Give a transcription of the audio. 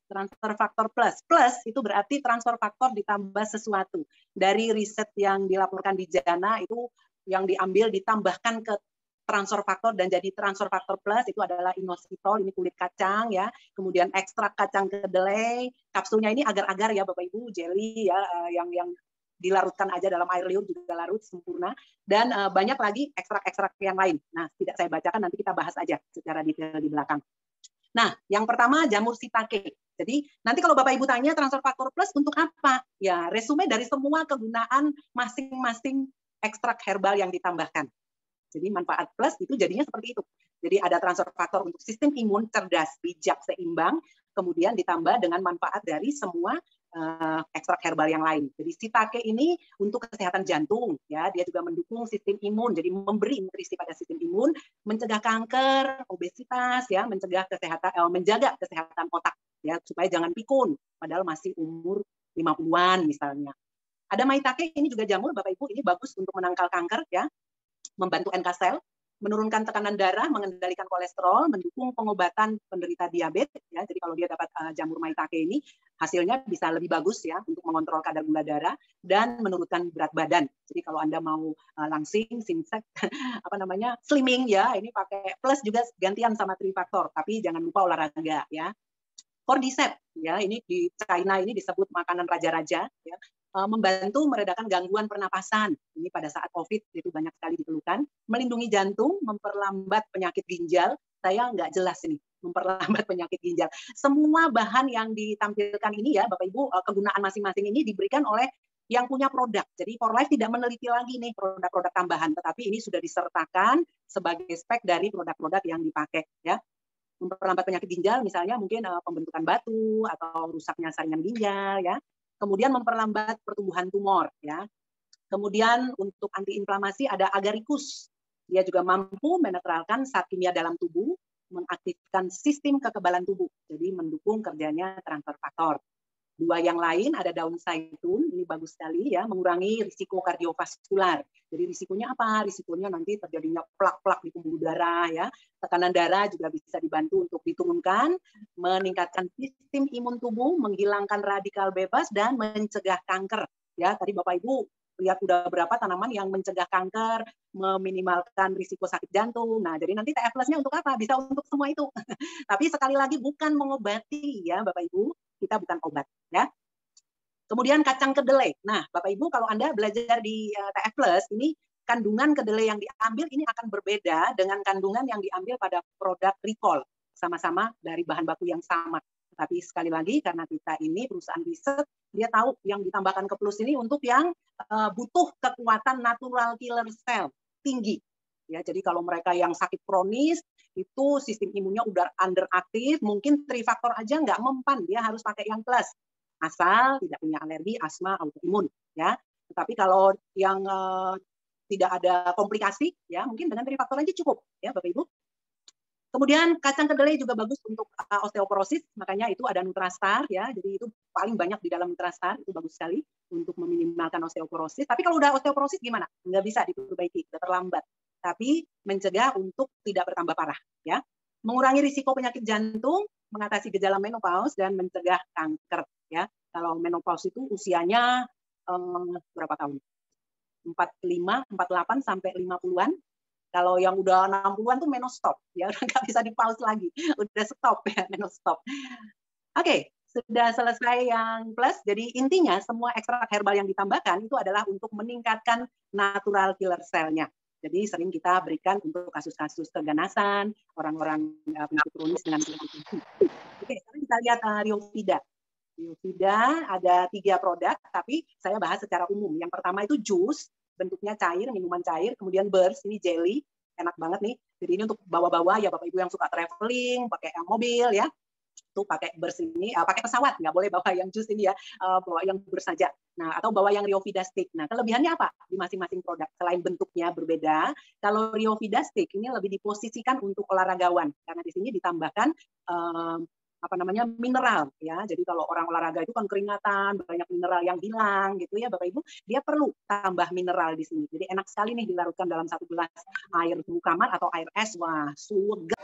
transfer faktor plus. Plus itu berarti transfer faktor ditambah sesuatu. Dari riset yang dilaporkan di JANA itu yang diambil ditambahkan ke transfer faktor dan jadi transfer faktor plus itu adalah inositol, ini kulit kacang ya, kemudian ekstrak kacang kedelai, kapsulnya ini agar-agar ya Bapak Ibu, jelly ya, yang dilarutkan aja dalam air liur juga larut sempurna, dan banyak lagi ekstrak-ekstrak yang lain. Nah, tidak saya bacakan, nanti kita bahas aja secara detail di belakang. Nah, yang pertama jamur shiitake. Jadi nanti kalau Bapak Ibu tanya transfer faktor plus untuk apa? Ya, resume dari semua kegunaan masing-masing ekstrak herbal yang ditambahkan. Jadi manfaat plus itu jadinya seperti itu. Jadi ada transfer faktor untuk sistem imun cerdas, bijak, seimbang, kemudian ditambah dengan manfaat dari semua ekstrak herbal yang lain. Jadi shiitake ini untuk kesehatan jantung, ya, dia juga mendukung sistem imun, jadi memberi nutrisi pada sistem imun, mencegah kanker, obesitas, ya, menjaga kesehatan otak, ya, supaya jangan pikun, padahal masih umur 50-an misalnya. Ada maitake, ini juga jamur, Bapak Ibu, ini bagus untuk menangkal kanker, ya, membantu NK sel, menurunkan tekanan darah, mengendalikan kolesterol, mendukung pengobatan penderita diabetes. Ya, jadi kalau dia dapat jamur maitake ini, hasilnya bisa lebih bagus ya untuk mengontrol kadar gula darah dan menurunkan berat badan. Jadi kalau Anda mau langsing, singsek, slimming ya, ini pakai plus juga gantian sama trifaktor, tapi jangan lupa olahraga ya. Cordyceps ya, ini di China ini disebut makanan raja-raja ya. Membantu meredakan gangguan pernapasan. Ini pada saat COVID itu banyak sekali dikeluhkan. Melindungi jantung, memperlambat penyakit ginjal. Saya nggak jelas ini, memperlambat penyakit ginjal. Semua bahan yang ditampilkan ini ya, Bapak Ibu, kegunaan masing-masing ini diberikan oleh yang punya produk. Jadi For Life tidak meneliti lagi nih produk-produk tambahan, tetapi ini sudah disertakan sebagai spek dari produk-produk yang dipakai ya. Memperlambat penyakit ginjal, misalnya mungkin pembentukan batu atau rusaknya saringan ginjal ya. Kemudian memperlambat pertumbuhan tumor ya. Kemudian untuk antiinflamasi ada agaricus. Dia juga mampu menetralkan zat kimia dalam tubuh, mengaktifkan sistem kekebalan tubuh. Jadi mendukung kerjanya transfer faktor. Dua yang lain ada daun zaitun, ini bagus sekali ya, mengurangi risiko kardiovaskular. Jadi risikonya apa? Risikonya nanti terjadinya plak-plak di pembuluh darah ya. Tekanan darah juga bisa dibantu untuk diturunkan, meningkatkan sistem imun tubuh, menghilangkan radikal bebas dan mencegah kanker. Ya, tadi Bapak Ibu lihat udah berapa tanaman yang mencegah kanker, meminimalkan risiko sakit jantung. Nah, jadi nanti TF Plus-nya untuk apa? Bisa untuk semua itu. Tapi sekali lagi bukan mengobati ya Bapak Ibu, kita bukan obat ya. Kemudian kacang kedelai. Nah, Bapak Ibu kalau Anda belajar di TF Plus ini kandungan kedelai yang diambil ini akan berbeda dengan kandungan yang diambil pada produk recall. Sama-sama dari bahan baku yang sama. Tapi sekali lagi karena kita ini perusahaan riset, dia tahu yang ditambahkan ke plus ini untuk yang butuh kekuatan natural killer cell tinggi. Ya, jadi kalau mereka yang sakit kronis itu sistem imunnya udah underaktif, mungkin trifaktor aja nggak mempan, dia harus pakai yang plus. Asal tidak punya alergi, asma, autoimun ya. Tetapi kalau yang tidak ada komplikasi ya, mungkin dengan trifaktor aja cukup ya Bapak Ibu. Kemudian kacang kedelai juga bagus untuk osteoporosis, makanya itu ada Nutrastar ya. Jadi itu paling banyak di dalam Nutrastar, itu bagus sekali untuk meminimalkan osteoporosis. Tapi kalau udah osteoporosis gimana? Nggak bisa diperbaiki, udah terlambat. Tapi mencegah untuk tidak bertambah parah ya. Mengurangi risiko penyakit jantung, mengatasi gejala menopause dan mencegah kanker ya. Kalau menopause itu usianya berapa tahun? 45, 48 sampai 50-an. Kalau yang udah 60-an tuh menostop, ya udah nggak bisa di-pause lagi, udah stop ya, menostop. Oke, sudah selesai yang plus. Jadi intinya semua ekstrak herbal yang ditambahkan itu adalah untuk meningkatkan natural killer cell-nya. Jadi sering kita berikan untuk kasus-kasus keganasan, orang-orang penyakit kronis dengan penyakit. Oke, sekarang kita lihat Ryovida. Ryovida ada 3 produk, tapi saya bahas secara umum. Yang pertama itu jus, bentuknya cair, minuman cair, kemudian burst, ini jelly, enak banget nih. Jadi ini untuk bawa-bawa ya Bapak Ibu yang suka traveling, pakai mobil ya, tuh pakai burst ini, pakai pesawat, nggak boleh bawa yang jus ini ya, bawa yang burst saja. Nah, atau bawa yang Ryovida stick. Nah, kelebihannya apa di masing-masing produk? Selain bentuknya berbeda, kalau Ryovida stick ini lebih diposisikan untuk olahragawan, karena di sini ditambahkan mineral ya. Jadi kalau orang olahraga itu kan keringatan, banyak mineral yang hilang gitu ya Bapak Ibu, dia perlu tambah mineral di sini. Jadi enak sekali nih dilarutkan dalam 1 gelas air suhu kamar atau air es. Wah, surga.